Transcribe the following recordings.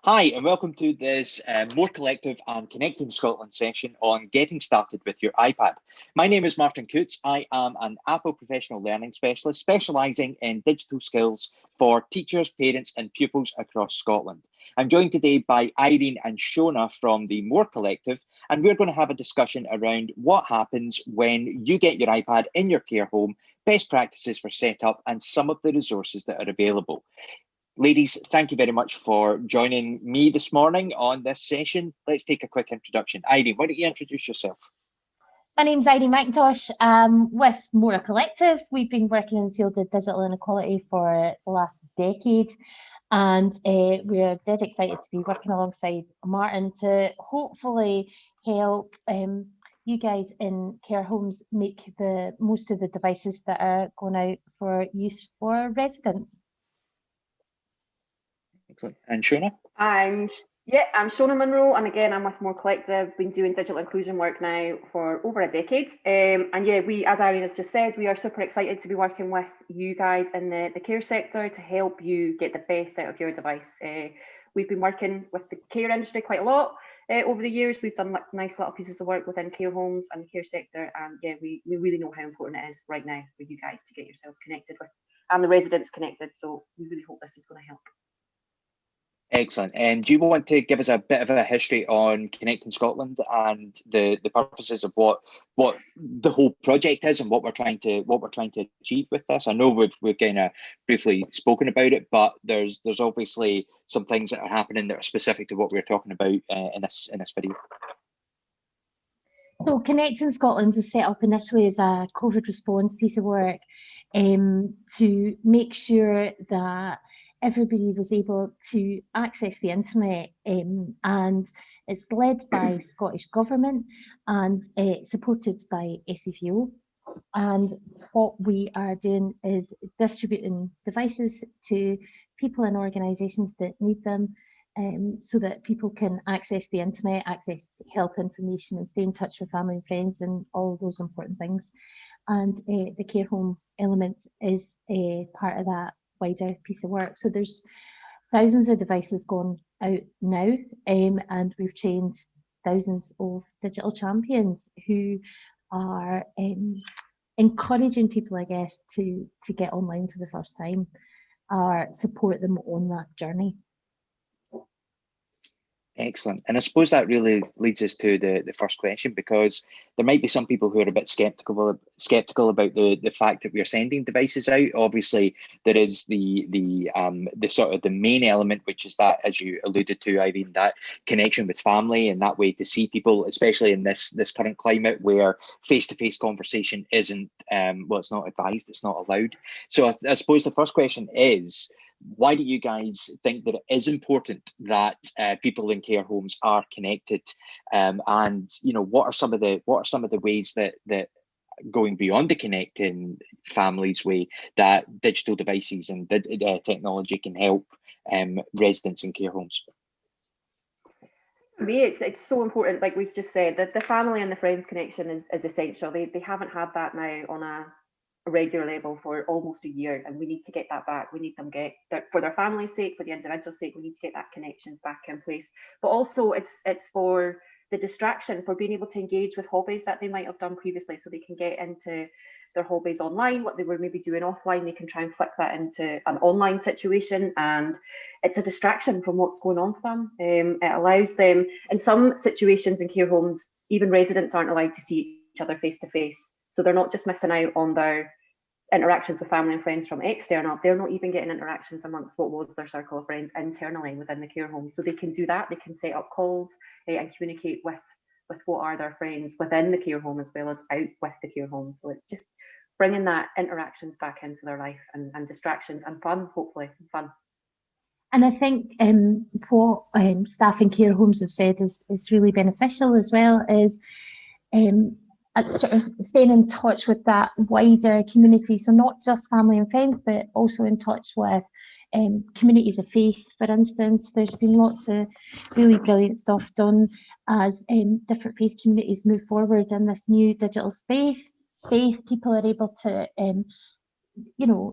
Hi, and welcome to this More Collective and Connecting Scotland session on getting started with your iPad. My name is Martin Coots. I am an Apple Professional Learning Specialist specialising in digital skills for teachers, parents and pupils across Scotland. I'm joined today by Irene and Shona from the More Collective, and we're going to have a discussion around what happens when you get your iPad in your care home, best practices for setup and some of the resources that are available. Ladies, thank you very much for joining me this morning on this session. Let's take a quick introduction. Irene, why don't you introduce yourself? My name's Irene McIntosh. With More Collective, we've been working in the field of digital inequality for the last decade, and we're dead excited to be working alongside Martin to hopefully help you guys in care homes make the most of the devices that are going out for use for residents. Excellent. And Shona? I'm Shona Munro, and again, I'm with More Collective. Been doing digital inclusion work now for over a decade. We, as Irene has just said, we are super excited to be working with you guys in the care sector to help you get the best out of your device. We've been working with the care industry quite a lot over the years. We've done nice little pieces of work within care homes and the care sector, and we really know how important it is right now for you guys to get yourselves connected with and the residents connected. So we really hope this is going to help. Excellent. And do you want to give us a bit of a history on Connecting Scotland and the purposes of what the whole project is and what we're trying to achieve with this? I know we've kind of briefly spoken about it, but there's obviously some things that are happening that are specific to what we're talking about in this video. So Connecting Scotland was set up initially as a COVID response piece of work to make sure that everybody was able to access the internet, and it's led by Scottish Government and supported by SAVO. And what we are doing is distributing devices to people and organisations that need them, so that people can access the internet, access health information and stay in touch with family and friends and all those important things. And the care home element is part of that wider piece of work. So there's thousands of devices going out now, and we've trained thousands of digital champions who are encouraging people, I guess, to get online for the first time or support them on that journey. Excellent. And I suppose that really leads us to the first question, because there might be some people who are a bit skeptical about the fact that we are sending devices out. Obviously, there is the sort of the main element, which is that, as you alluded to, Irene, that connection with family and that way to see people, especially in this current climate where face-to-face conversation isn't, it's not advised, it's not allowed. So I suppose the first question is, why do you guys think that it is important that people in care homes are connected? And what are some of the ways that going beyond the connecting families way that digital devices and technology can help residents in care homes? For me, it's so important, like we've just said, that the family and the friends connection is essential. They haven't had that now on a regular level for almost a year, and we need to get that back. We need them for their family's sake, for the individual's sake. We need to get that connections back in place. But also it's for the distraction, for being able to engage with hobbies that they might have done previously, so they can get into their hobbies online, what they were maybe doing offline, they can try and flick that into an online situation, and it's a distraction from what's going on for them. It allows them, in some situations in care homes, even residents aren't allowed to see each other face to face. So they're not just missing out on their interactions with family and friends from external, they're not even getting interactions amongst what was their circle of friends internally within the care home. So they can do that, they can set up calls and communicate with what are their friends within the care home as well as out with the care home. So it's just bringing that interactions back into their life and distractions and fun, hopefully some fun. And I think what staff in care homes have said is really beneficial as well, is sort of staying in touch with that wider community. So not just family and friends, but also in touch with communities of faith, for instance. There's been lots of really brilliant stuff done as different faith communities move forward in this new digital space. People are able to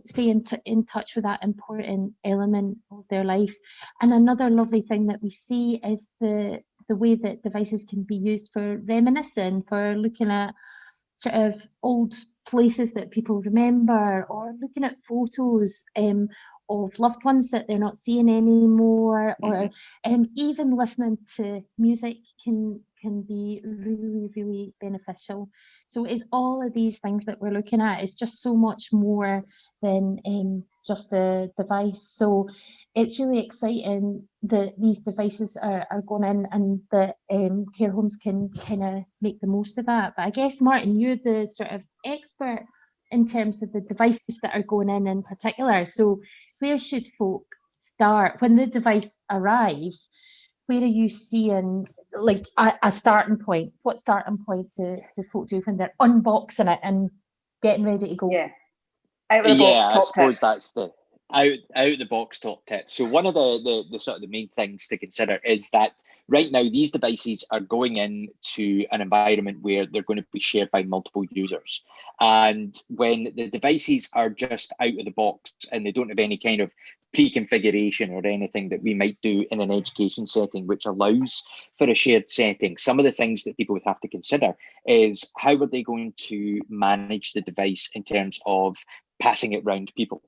stay in touch with that important element of their life. And another lovely thing that we see is the way that devices can be used for reminiscing, for looking at sort of old places that people remember, or looking at photos of loved ones that they're not seeing anymore, or even listening to music can be really, really beneficial. So it's all of these things that we're looking at. It's just so much more than just a device. So it's really exciting that these devices are going in, and that care homes can kind of make the most of that. But I guess, Martin, you're the sort of expert in terms of the devices that are going in particular. So where should folk start when the device arrives? Where are you seeing like a starting point? What starting point do folk do when they're unboxing it and getting ready to go? Yeah, out of the box top I suppose tips. that's the out the box top tip. So one of the sort of the main things to consider is that right now these devices are going into an environment where they're going to be shared by multiple users. And when the devices are just out of the box and they don't have any kind of pre-configuration or anything that we might do in an education setting which allows for a shared setting, some of the things that people would have to consider is how are they going to manage the device in terms of passing it round people.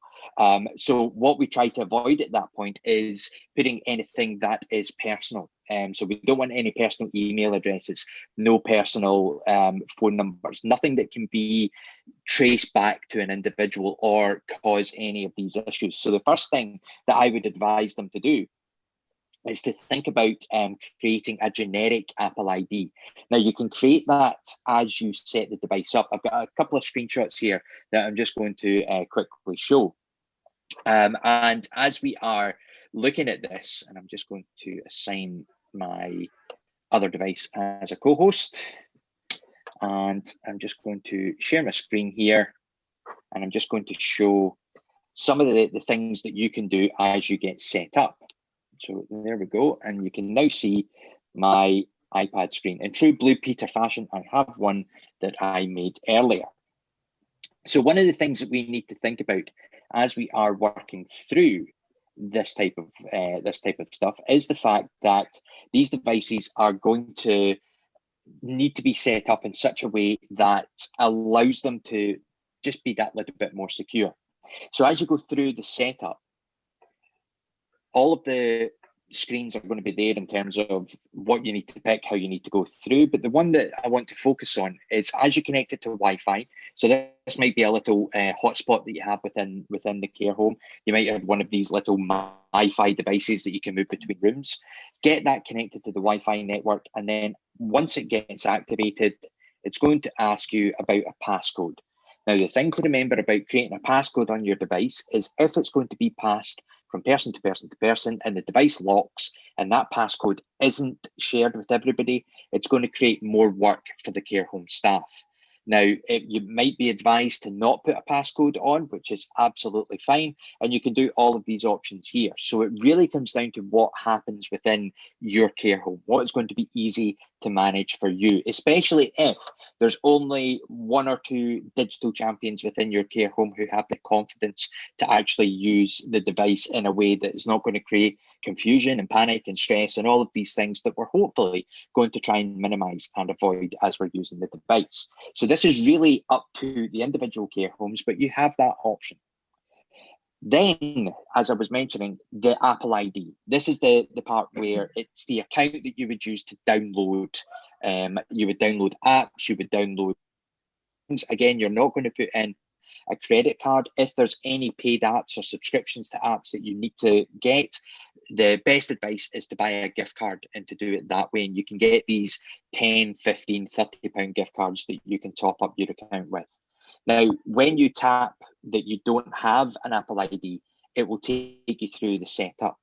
So what we try to avoid at that point is putting anything that is personal. So we don't want any personal email addresses, no personal phone numbers, nothing that can be traced back to an individual or cause any of these issues. So the first thing that I would advise them to do is to think about creating a generic Apple ID. Now, you can create that as you set the device up. I've got a couple of screenshots here that I'm just going to quickly show. And as we are looking at this, and I'm just going to assign my other device as a co-host, and I'm just going to share my screen here, and I'm just going to show some of the things that you can do as you get set up. So there we go. And you can now see my iPad screen. In true Blue Peter fashion, I have one that I made earlier. So one of the things that we need to think about as we are working through this type of stuff is the fact that these devices are going to need to be set up in such a way that allows them to just be that little bit more secure. So as you go through the setup, all of the screens are going to be there in terms of what you need to pick, how you need to go through. But the one that I want to focus on is as you connect it to Wi-Fi. So this might be a little hotspot that you have within the care home. You might have one of these little Wi-Fi devices that you can move between rooms. Get that connected to the Wi-Fi network. And then once it gets activated, it's going to ask you about a passcode. Now, the thing to remember about creating a passcode on your device is if it's going to be passed from person to person to person and the device locks and that passcode isn't shared with everybody, it's going to create more work for the care home staff. Now, you might be advised to not put a passcode on, which is absolutely fine. And you can do all of these options here. So it really comes down to what happens within your care home, what is going to be easy to manage for you, especially if there's only one or two digital champions within your care home who have the confidence to actually use the device in a way that is not going to create confusion and panic and stress and all of these things that we're hopefully going to try and minimize and avoid as we're using the device. So this is really up to the individual care homes, but you have that option. Then, as I was mentioning, the Apple ID. This is the part where it's the account that you would use to download. You would download apps, you would download things. Again, you're not going to put in a credit card. If there's any paid apps or subscriptions to apps that you need to get, the best advice is to buy a gift card and to do it that way. And you can get these 10, 15, 30 pound gift cards that you can top up your account with. Now, when you tap that you don't have an Apple ID, it will take you through the setup.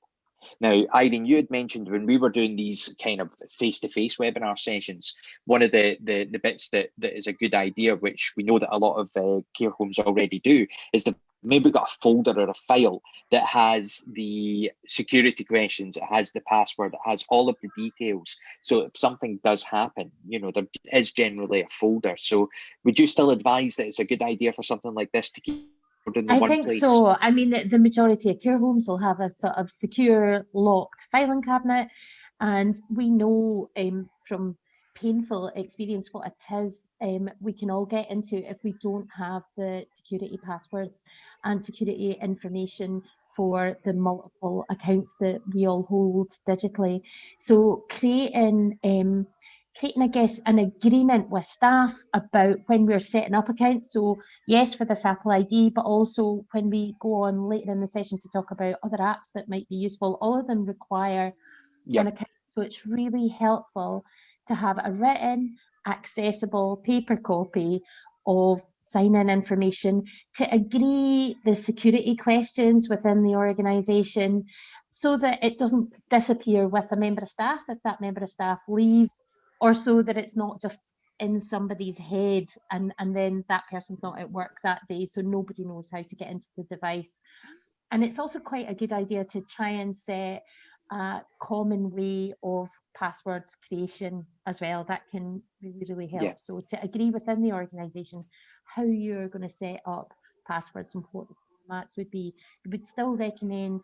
Now, Irene, you had mentioned when we were doing these kind of face-to-face webinar sessions, one of the bits that is a good idea, which we know that a lot of care homes already do, is that maybe got a folder or a file that has the security questions, it has the password, it has all of the details. So if something does happen, there is generally a folder. So would you still advise that it's a good idea for something like this to keep in the I one think place? so. I mean, the majority of care homes will have a sort of secure, locked filing cabinet, and we know from painful experience what it is. We can all get into if we don't have the security passwords and security information for the multiple accounts that we all hold digitally. So creating, I guess, an agreement with staff about when we're setting up accounts. So yes, for this Apple ID, but also when we go on later in the session to talk about other apps that might be useful, all of them require an account. So it's really helpful to have a written, accessible paper copy of sign-in information to agree the security questions within the organisation so that it doesn't disappear with a member of staff if that member of staff leaves, or so that it's not just in somebody's head and then that person's not at work that day, so nobody knows how to get into the device. And it's also quite a good idea to try and set a common way of password creation as well. That can really, really help. Yeah. So to agree within the organisation how you're going to set up passwords and what the formats would be, we would still recommend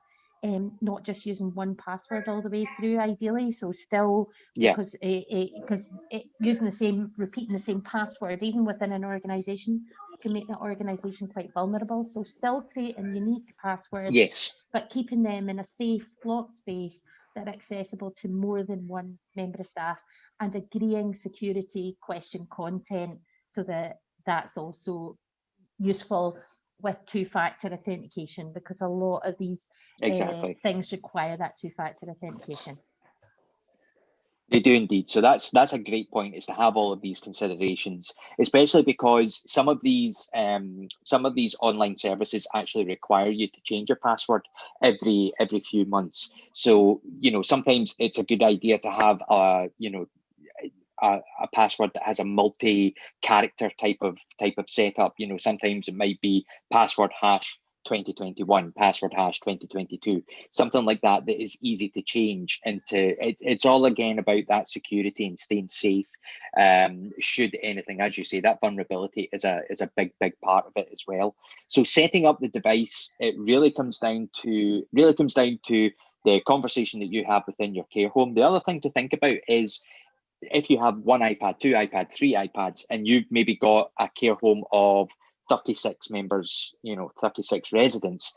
not just using one password all the way through, ideally. So still, because using the same, repeating the same password, even within an organisation, can make that organisation quite vulnerable. So still creating unique passwords, Yes. but keeping them in a safe, locked space that are accessible to more than one member of staff, and agreeing security question content so that that's also useful with two-factor authentication, because a lot of these things require that two-factor authentication. They do indeed. So that's a great point, is to have all of these considerations, especially because some of these online services actually require you to change your password every few months. So sometimes it's a good idea to have a password that has a multi-character type of setup. Sometimes it might be password hash 2021, password hash 2022, something like that is easy to change into. It's all again about that security and staying safe. Should anything, as you say, that vulnerability is a big part of it as well. So setting up the device, it really comes down to the conversation that you have within your care home. The other thing to think about is, if you have one iPad, two iPads, three iPads, and you've maybe got a care home of 36 members, 36 residents,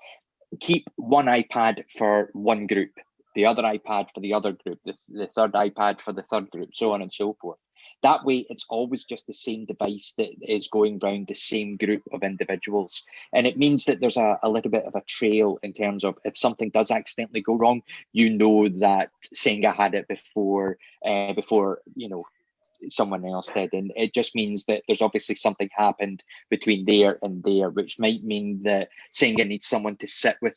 keep one iPad for one group, the other iPad for the other group, the third iPad for the third group, so on and so forth. That way, it's always just the same device that is going around the same group of individuals. And it means that there's a little bit of a trail in terms of, if something does accidentally go wrong, that Senga had it before someone else did. And it just means that there's obviously something happened between there and there, which might mean that Senga needs someone to sit with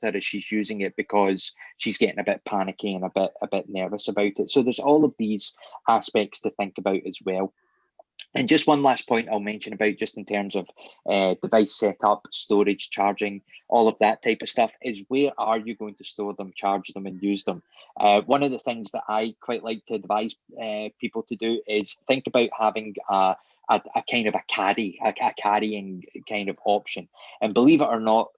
her as she's using it, because she's getting a bit panicky and a bit nervous about it. So there's all of these aspects to think about as well. And just one last point I'll mention about, just in terms of device setup, storage, charging, all of that type of stuff, is where are you going to store them, charge them, and use them? One of the things that I quite like to advise people to do is think about having a kind of a caddy, a carrying kind of option. And believe it or not,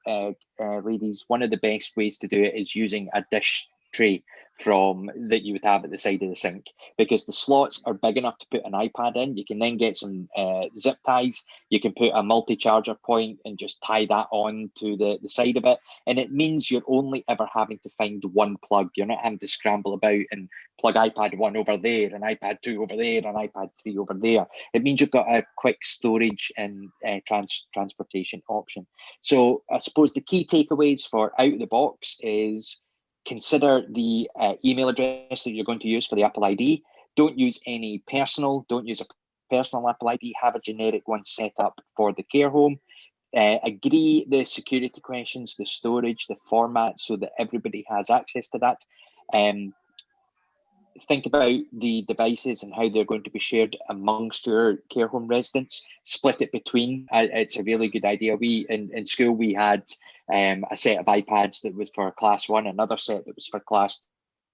ladies, one of the best ways to do it is using a dish tray that you would have at the side of the sink, because the slots are big enough to put an iPad in. You can then get some zip ties. You can put a multi-charger point and just tie that on to the side of it. And it means you're only ever having to find one plug. You're not having to scramble about and plug iPad 1 over there and iPad 2 over there and iPad 3 over there. It means you've got a quick storage and transportation option. So I suppose the key takeaways for out of the box is, consider the email address that you're going to use for the Apple ID. Don't use a personal Apple ID. Have a generic one set up for the care home. Agree the security questions, the storage, the format, so that everybody has access to that. Think about the devices and how they're going to be shared amongst your care home residents. Split it between. It's a really good idea. We in school, we had a set of iPads that was for class 1, another set that was for class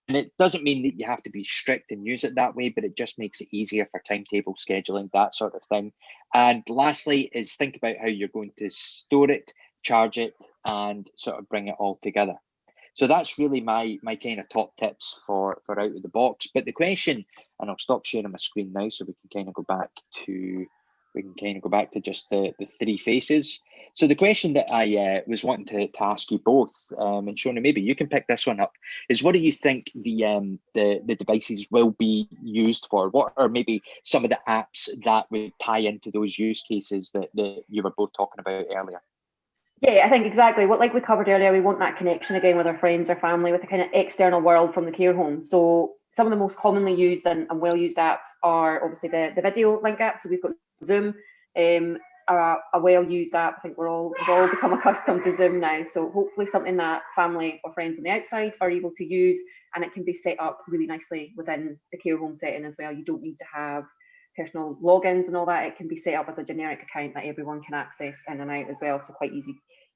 it doesn't mean that you have to be strict and use it that way, but it just makes it easier for timetable scheduling, that sort of thing. And lastly is think about how you're going to store it, charge it, and sort of bring it all together. So that's really my kind of top tips for out of the box. But the question, and I'll stop sharing my screen now so we can kind of go back to just the three faces. So the question that I was wanting to ask you both, and Shona, maybe you can pick this one up, is what do you think the devices will be used for? What are maybe some of the apps that would tie into those use cases that you were both talking about earlier? Yeah, I think exactly what, like we covered earlier, we want that connection again with our friends or family, with the kind of external world from the care home. So some of the most commonly used and well-used apps are obviously the video link apps. So we've got Zoom, a well-used app. I think we've all become accustomed to Zoom now. So hopefully something that family or friends on the outside are able to use, and it can be set up really nicely within the care home setting as well. You don't need to have personal logins and all that. It can be set up as a generic account that everyone can access in and out as well. So quite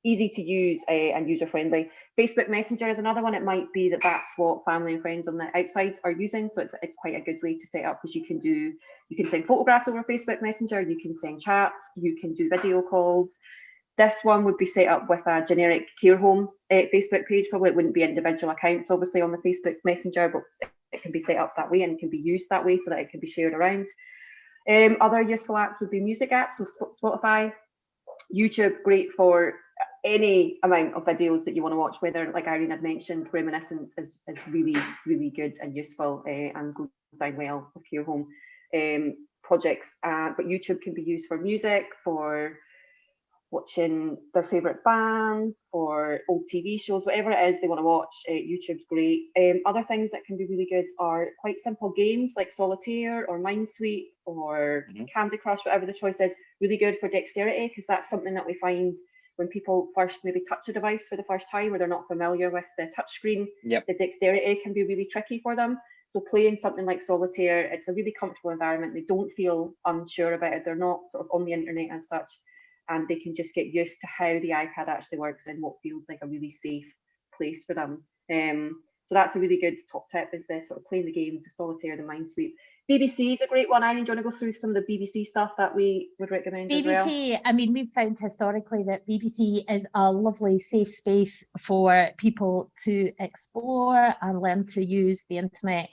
easy to use and user friendly. Facebook Messenger is another one. It might be that's what family and friends on the outside are using. So it's quite a good way to set up, because you can send photographs over Facebook Messenger, you can send chats, you can do video calls. This one would be set up with a generic care home Facebook page. Probably it wouldn't be individual accounts obviously on the Facebook Messenger, but it can be set up that way and can be used that way so that it can be shared around. Other useful apps would be music apps, so Spotify, YouTube, great for any amount of videos that you want to watch, whether, like Irene had mentioned, Reminiscence is really, really good and useful and goes down well with care home projects. But YouTube can be used for music, for watching their favourite bands or old TV shows, whatever it is they want to watch. YouTube's great. Other things that can be really good are quite simple games like Solitaire or Minesweep or Candy Crush, whatever the choice is. Really good for dexterity, because that's something that we find when people first maybe touch a device for the first time, or they're not familiar with the touch screen. The dexterity can be really tricky for them. So playing something like Solitaire, it's a really comfortable environment. They don't feel unsure about it. They're not sort of on the internet as such, and they can just get used to how the iPad actually works and what feels like a really safe place for them. So that's a really good top tip, is this sort of playing the games, the Solitaire, the Minesweep. BBC is a great one. Irene, do you want to go through some of the BBC stuff that we would recommend as well? BBC, I mean, we've found historically that BBC is a lovely safe space for people to explore and learn to use the internet.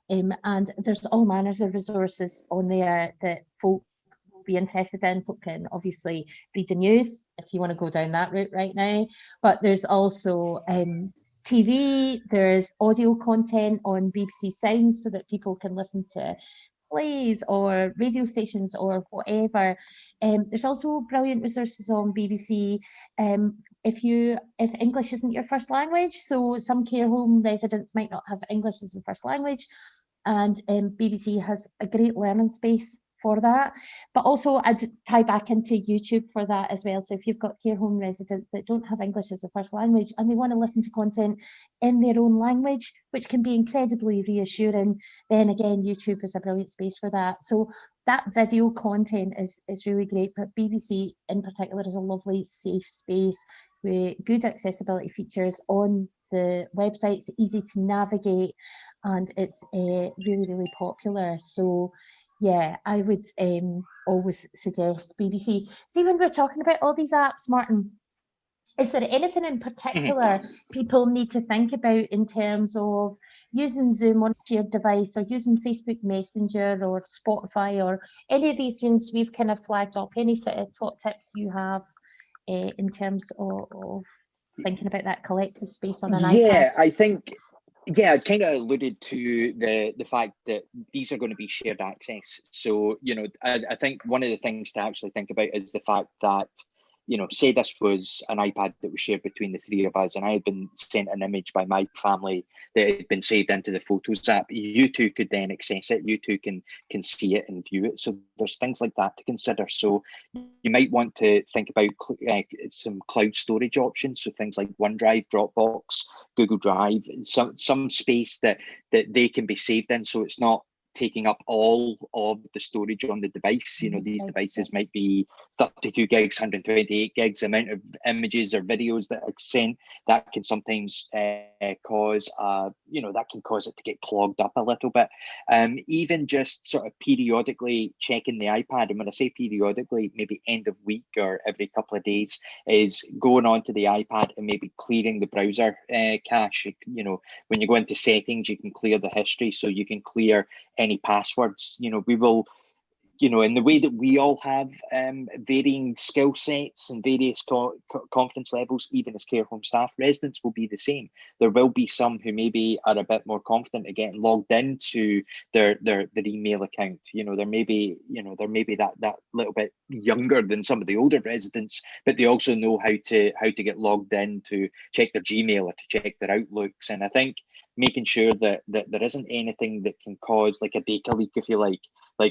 And there's all manners of resources on there that folk will be interested in. Folk can obviously read the news if you want to go down that route right now. But there's also TV, there's audio content on BBC Sounds so that people can listen to plays or radio stations or whatever. There's also brilliant resources on BBC if English isn't your first language. So some care home residents might not have English as a first language, and BBC has a great learning space for that. But also I'd tie back into YouTube for that as well. So if you've got care home residents that don't have English as a first language and they want to listen to content in their own language, which can be incredibly reassuring, then again, YouTube is a brilliant space for that. So that video content is really great, but BBC in particular is a lovely safe space with good accessibility features on the website. It's easy to navigate and it's really, really popular. So yeah, I would always suggest BBC. See, when we're talking about all these apps, Martin, is there anything in particular people need to think about in terms of using Zoom on a shared device, or using Facebook Messenger or Spotify, or any of these things we've kind of flagged up? Any sort of top tips you have in terms of thinking about that collective space on an iPad? Yeah, I think, I kind of alluded to the fact that these are going to be shared access. So, I think one of the things to actually think about is the fact that, say this was an iPad that was shared between the three of us, and I had been sent an image by my family that had been saved into the Photos app. You two could then access it. You two can see it and view it. So there's things like that to consider. So you might want to think about some cloud storage options. So things like OneDrive, Dropbox, Google Drive, some space that they can be saved in. So it's not taking up all of the storage on the device. You know, these devices might be 32 gigs, 128 gigs, amount of images or videos that are sent. That can sometimes cause, you know, that can cause it to get clogged up a little bit. Even just sort of periodically checking the iPad, and when I say periodically, maybe end of week or every couple of days, is going onto the iPad and maybe clearing the browser cache. You know, when you go into settings, you can clear the history, so you can clear any passwords. You know, we will, you know, in the way that we all have varying skill sets and various confidence levels, even as care home staff, residents will be the same. There will be some who maybe are a bit more confident at getting logged into their email account. You know, there may be that little bit younger than some of the older residents, but they also know how to get logged in, to check their Gmail or to check their Outlooks. And I think making sure that there isn't anything that can cause like a data leak, if you like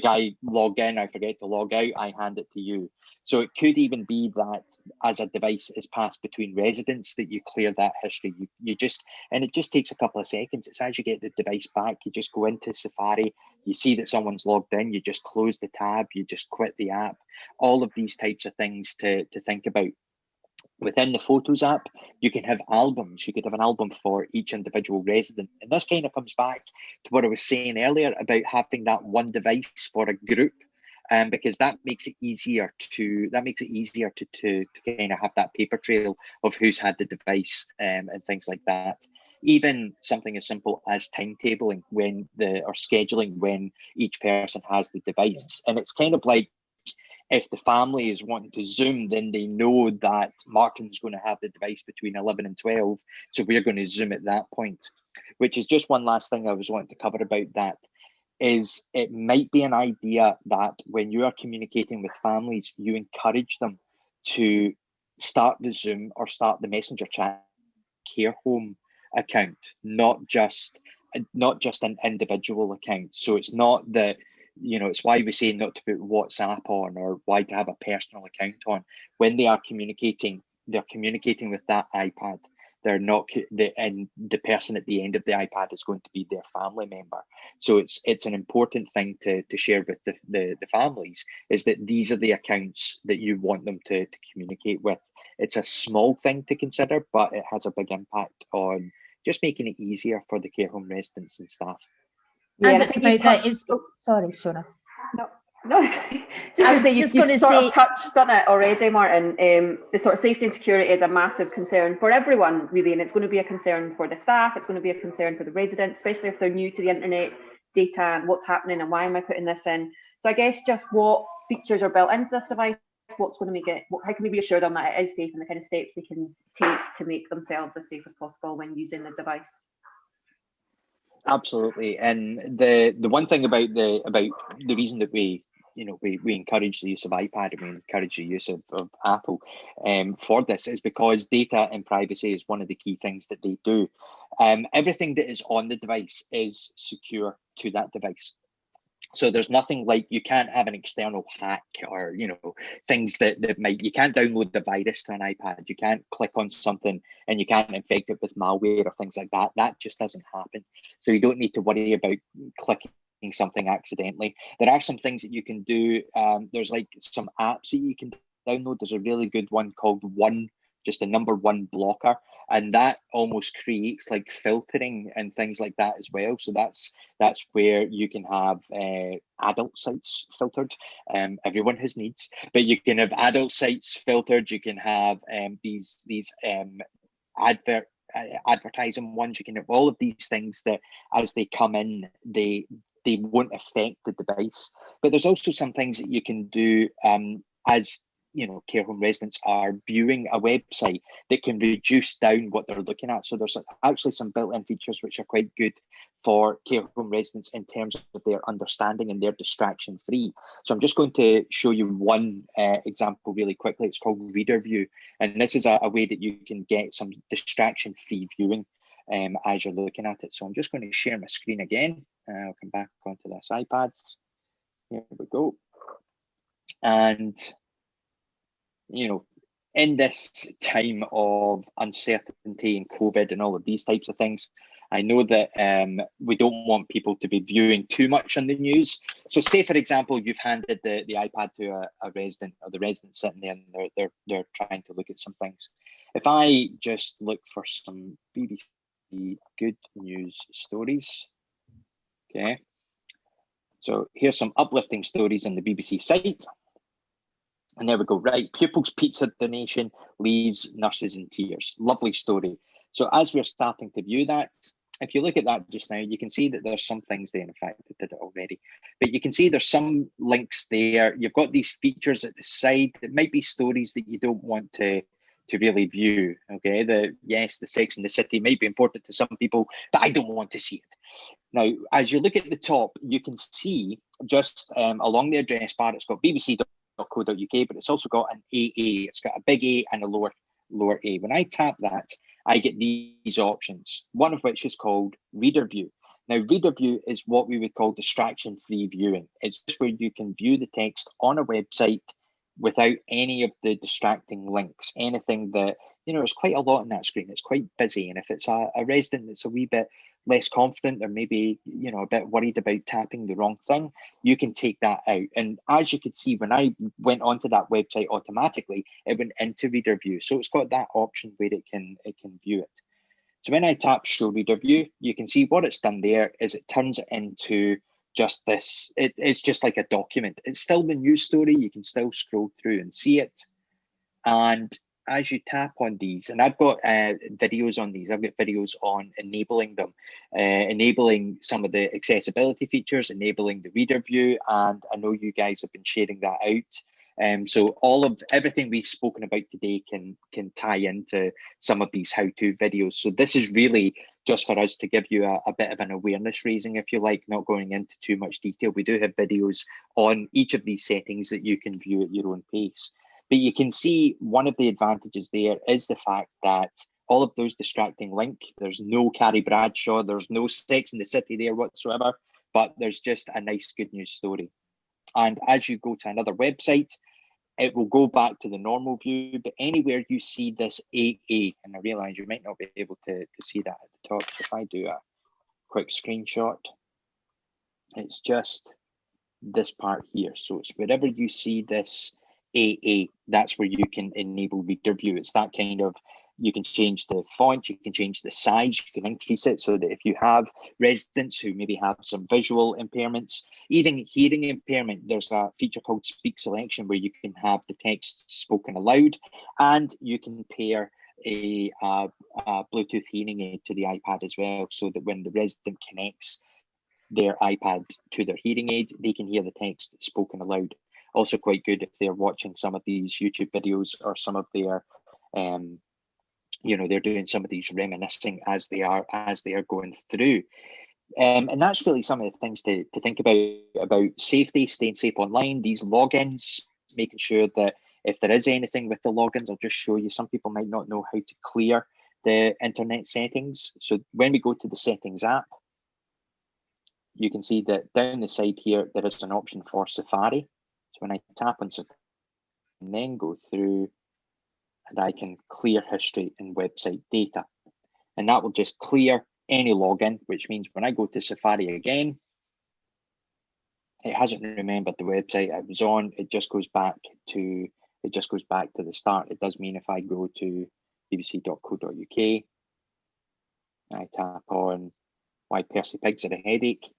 I log in, I forget to log out, I hand it to you. So it could even be that as a device is passed between residents, that you clear that history. You just, and it just takes a couple of seconds. It's as you get the device back, you just go into Safari, you see that someone's logged in, you just close the tab, you just quit the app. All of these types of things to think about. Within the Photos app, you can have albums. You could have an album for each individual resident. And this kind of comes back to what I was saying earlier about having that one device for a group, because that makes it easier to kind of have that paper trail of who's had the device, and things like that. Even something as simple as timetabling or scheduling when each person has the device. And it's kind of like, if the family is wanting to Zoom, then they know that Martin's going to have the device between 11 and 12. So we're going to Zoom at that point, which is just one last thing I was wanting to cover about that. Is it might be an idea that when you are communicating with families, you encourage them to start the Zoom or start the Messenger chat care home account, not just an individual account. So it's not that, you know, it's why we say not to put WhatsApp on, or why to have a personal account on. When they are communicating, they're communicating with that iPad. They're not, and the person at the end of the iPad is going to be their family member. So it's an important thing to share with the families, is that these are the accounts that you want them to communicate with. It's a small thing to consider, but it has a big impact on just making it easier for the care home residents and staff. Yeah, and it's about that. Sorry, Shona. No, you've sort of touched on it already, Martin. The sort of safety and security is a massive concern for everyone, really, and it's going to be a concern for the staff. It's going to be a concern for the residents, especially if they're new to the internet data and what's happening and why am I putting this in. So I guess just what features are built into this device, what's going to make it, how can we reassure them that it is safe, and the kind of steps they can take to make themselves as safe as possible when using the device. Absolutely, and the one thing about the reason that we encourage the use of iPad and we encourage the use of Apple for this is because data and privacy is one of the key things that they do. Everything that is on the device is secure to that device. So there's nothing like, you can't have an external hack or, you know, things that you can't download the virus to an iPad. You can't click on something and you can't infect it with malware or things like that. That just doesn't happen. So you don't need to worry about clicking something accidentally. There are some things that you can do. There's like some apps that you can download. There's a really good one called just the number 1 blocker, and that almost creates like filtering and things like that as well. So that's where you can have adult sites filtered. Everyone has needs, but you can have adult sites filtered. You can have these advertising ones. You can have all of these things that, as they come in, they won't affect the device. But there's also some things that you can do as, you know, care home residents are viewing a website that can reduce down what they're looking at. So there's actually some built-in features which are quite good for care home residents in terms of their understanding and their distraction free. So I'm just going to show you one example really quickly. It's called Reader View. And this is a way that you can get some distraction free viewing as you're looking at it. So I'm just going to share my screen again. I'll come back onto this iPad. Here we go. And you know, in this time of uncertainty and COVID and all of these types of things, I know that we don't want people to be viewing too much on the news. So say, for example, you've handed the iPad to a resident, or the resident sitting there and they're trying to look at some things. If I just look for some BBC good news stories, okay. So here's some uplifting stories on the BBC site. And there we go. Right. Pupils' pizza donation leaves nurses in tears. Lovely story. So as we're starting to view that, if you look at that just now, you can see that there's some things there. In fact, I did it already. But you can see there's some links there. You've got these features at the side. It might be stories that you don't want to really view. Okay. The Sex and the City might be important to some people, but I don't want to see it. Now, as you look at the top, you can see just along the address bar, it's got bbc.co.uk, but it's also got an AA. It's got a big A and a lower A. When I tap that, I get these options, one of which is called Reader View. Now, Reader View is what we would call distraction-free viewing. It's just where you can view the text on a website without any of the distracting links, anything that, there's quite a lot on that screen. It's quite busy. And if it's a resident that's a wee bit less confident, or maybe, a bit worried about tapping the wrong thing, you can take that out. And as you could see, when I went onto that website automatically, it went into Reader View. So it's got that option where it can view it. So when I tap Show Reader View, you can see what it's done there is it turns it into just this. It's just like a document. It's still the news story. You can still scroll through and see it. And as you tap on these, and I've got videos on these, I've got videos on enabling them, enabling some of the accessibility features, enabling the Reader View, and I know you guys have been sharing that out. So everything we've spoken about today can tie into some of these how-to videos. So this is really just for us to give you a bit of an awareness raising, if you like, not going into too much detail. We do have videos on each of these settings that you can view at your own pace. But you can see one of the advantages there is the fact that all of those distracting links, there's no Carrie Bradshaw, there's no Sex in the City there whatsoever, but there's just a nice good news story. And as you go to another website, it will go back to the normal view, but anywhere you see this AA, and I realize you might not be able to see that at the top. If I do a quick screenshot, it's just this part here. So it's wherever you see this AA, that's where you can enable Reader View. It's that kind of, you can change the font, you can change the size, you can increase it so that if you have residents who maybe have some visual impairments, even hearing impairment, there's a feature called Speak Selection where you can have the text spoken aloud, and you can pair a Bluetooth hearing aid to the iPad as well, so that when the resident connects their iPad to their hearing aid, they can hear the text spoken aloud. Also quite good if they're watching some of these YouTube videos, or some of their, they're doing some of these reminiscing as they are going through. And that's really some of the things to think about safety, staying safe online, these logins, making sure that if there is anything with the logins, I'll just show you. Some people might not know how to clear the internet settings. So when we go to the settings app, you can see that down the side here, there is an option for Safari. So when I tap on Safari and then go through, and I can clear history and website data. And that will just clear any login, which means when I go to Safari again, it hasn't remembered the website I was on. It just goes back to the start. It does mean if I go to bbc.co.uk, I tap on Why Percy Pigs Had a Headache,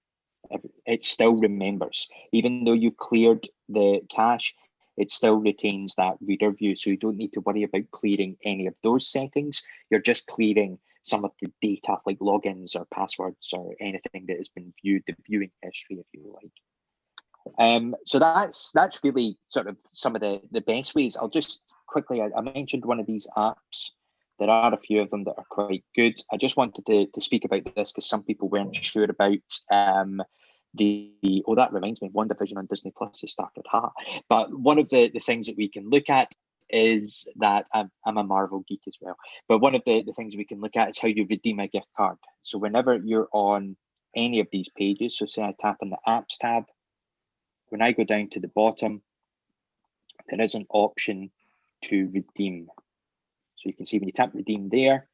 it still remembers. Even though you cleared the cache, it still retains that Reader View. So you don't need to worry about clearing any of those settings. You're just clearing some of the data like logins or passwords or anything that has been viewed, the viewing history, if you like. So that's really sort of some of the best ways. I'll just quickly, I mentioned one of these apps. There are a few of them that are quite good. I just wanted to speak about this because some people weren't sure about that reminds me, WandaVision on Disney Plus has started. But one of the things that we can look at is that I'm a Marvel geek as well. But one of the things we can look at is how you redeem a gift card. So whenever you're on any of these pages, so say I tap on the apps tab, when I go down to the bottom, there is an option to redeem. So you can see when you tap redeem there,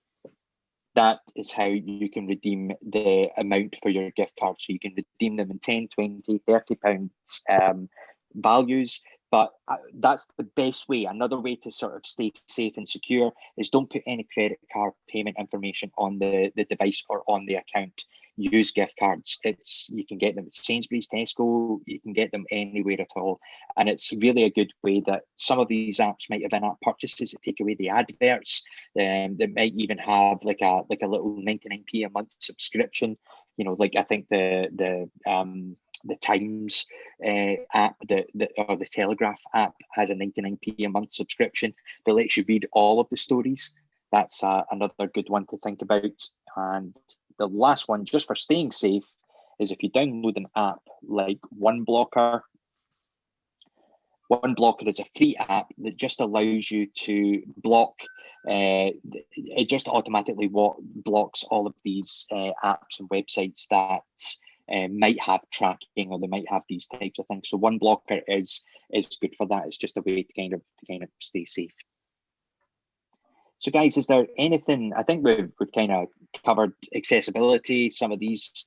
that is how you can redeem the amount for your gift card. So you can redeem them in 10, 20, 30 pounds values. But that's the best way. Another way to sort of stay safe and secure is don't put any credit card payment information on the device or on the account. Use gift cards. You can get them at Sainsbury's, Tesco, you can get them anywhere at all. And it's really a good way that some of these apps might have in-app purchases that take away the adverts. They might even have like a little 99p a month subscription. You know, like I think the Times app, or the Telegraph app has a 99p a month subscription that lets you read all of the stories. That's another good one to think about. And the last one, just for staying safe, is if you download an app like OneBlocker. OneBlocker is a free app that just allows you to block. It just automatically blocks all of these apps and websites that might have tracking, or they might have these types of things. So OneBlocker is good for that. It's just a way to kind of stay safe. So guys, is there anything? I think we've kind of covered accessibility, some of these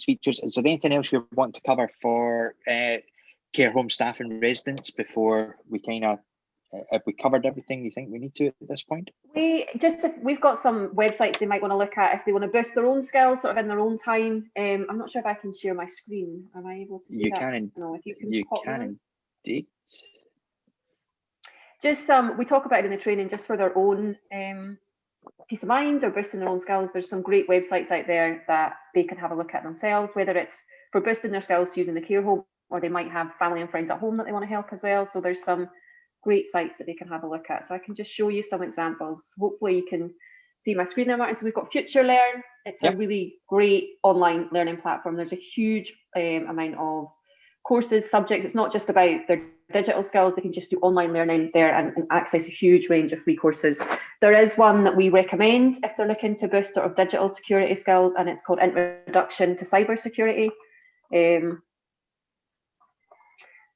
features. Is there anything else you want to cover for care home staff and residents before we have we covered everything you think we need to at this point? We've got some websites they might want to look at if they want to boost their own skills sort of in their own time. I'm not sure if I can share my screen. Am I able to do that? No, if you can indeed. Just we talk about it in the training just for their own peace of mind or boosting their own skills. There's some great websites out there that they can have a look at themselves, whether it's for boosting their skills using the care home, or they might have family and friends at home that they want to help as well. So there's some great sites that they can have a look at. So I can just show you some examples. Hopefully you can see my screen there, Martin. So we've got Future Learn. It's a really great online learning platform. There's a huge amount of courses, subjects. It's not just about their digital skills. They can just do online learning there and access a huge range of free courses. There is one that we recommend if they're looking to boost sort of digital security skills, and it's called Introduction to Cybersecurity. And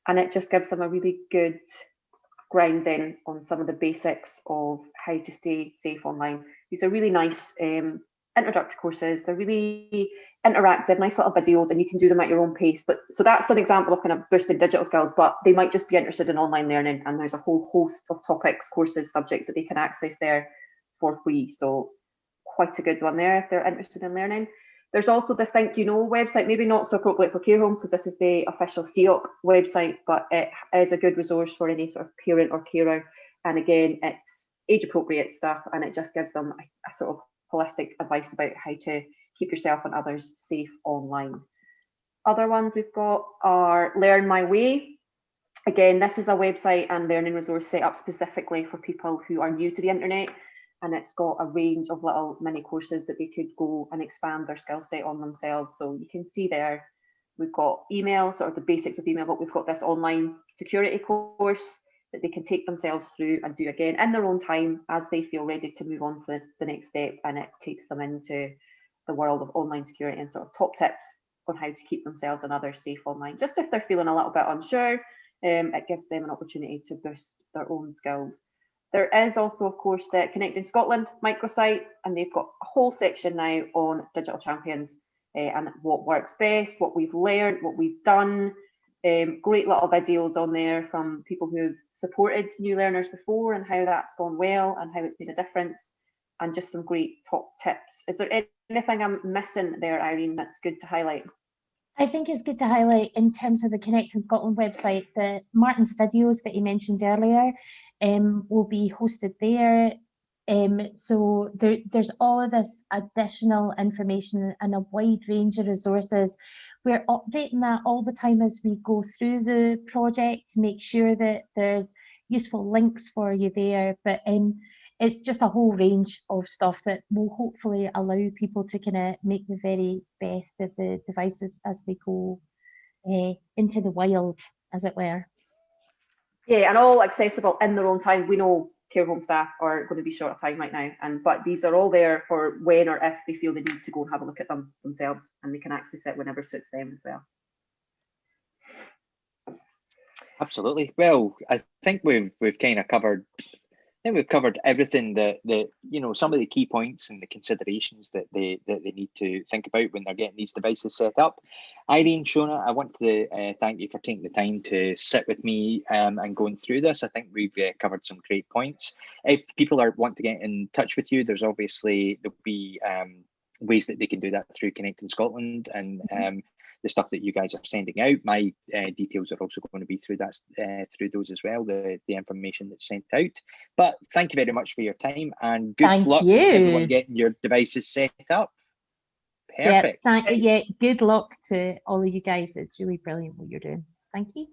it just gives them a really good grounding on some of the basics of how to stay safe online. These are really nice introductory courses. They're really interactive, nice little videos, and you can do them at your own pace. But so that's an example of kind of boosting digital skills, but they might just be interested in online learning, and there's a whole host of topics, courses, subjects that they can access there for free. So quite a good one there if they're interested in learning. There's also the Think You Know website, maybe not so appropriate for care homes because this is the official CEOP website, but it is a good resource for any sort of parent or carer. And again, it's age appropriate stuff, and it just gives them a sort of holistic advice about how to keep yourself and others safe online. Other ones we've got are Learn My Way. Again, this is a website and learning resource set up specifically for people who are new to the internet, and it's got a range of little mini courses that they could go and expand their skill set on themselves. So you can see there, we've got email, sort of the basics of email, but we've got this online security course that they can take themselves through and do again in their own time as they feel ready to move on to the next step, and it takes them into the world of online security and sort of top tips on how to keep themselves and others safe online. Just if they're feeling a little bit unsure, it gives them an opportunity to boost their own skills. There is also, of course, the Connecting Scotland microsite, and they've got a whole section now on digital champions and what works best, what we've learned, what we've done. Great little videos on there from people who've supported new learners before and how that's gone well and how it's made a difference, and just some great top tips. Is there anything I'm missing there, Irene, that's good to highlight? I think it's good to highlight in terms of the Connecting Scotland website that Martin's videos that he mentioned earlier will be hosted there. So there's all of this additional information and a wide range of resources. We're updating that all the time as we go through the project to make sure that there's useful links for you there. But it's just a whole range of stuff that will hopefully allow people to kind of make the very best of the devices as they go into the wild, as it were. Yeah, and all accessible in their own time. We know care home staff are going to be short of time right now, but these are all there for when or if they feel they need to go and have a look at them themselves, and they can access it whenever suits them as well. Absolutely. Well, I think we've kind of covered think we've covered everything that some of the key points and the considerations that they need to think about when they're getting these devices set up. Irene, Shona, I want to thank you for taking the time to sit with me and going through this. I think we've covered some great points. If people want to get in touch with you, there'll be ways that they can do that through Connecting Scotland and the stuff that you guys are sending out. My details are also going to be through through those as well, the information that's sent out. But thank you very much for your time, and good luck with everyone getting your devices set up. Perfect. Good luck to all of you guys. It's really brilliant what you're doing. Thank you.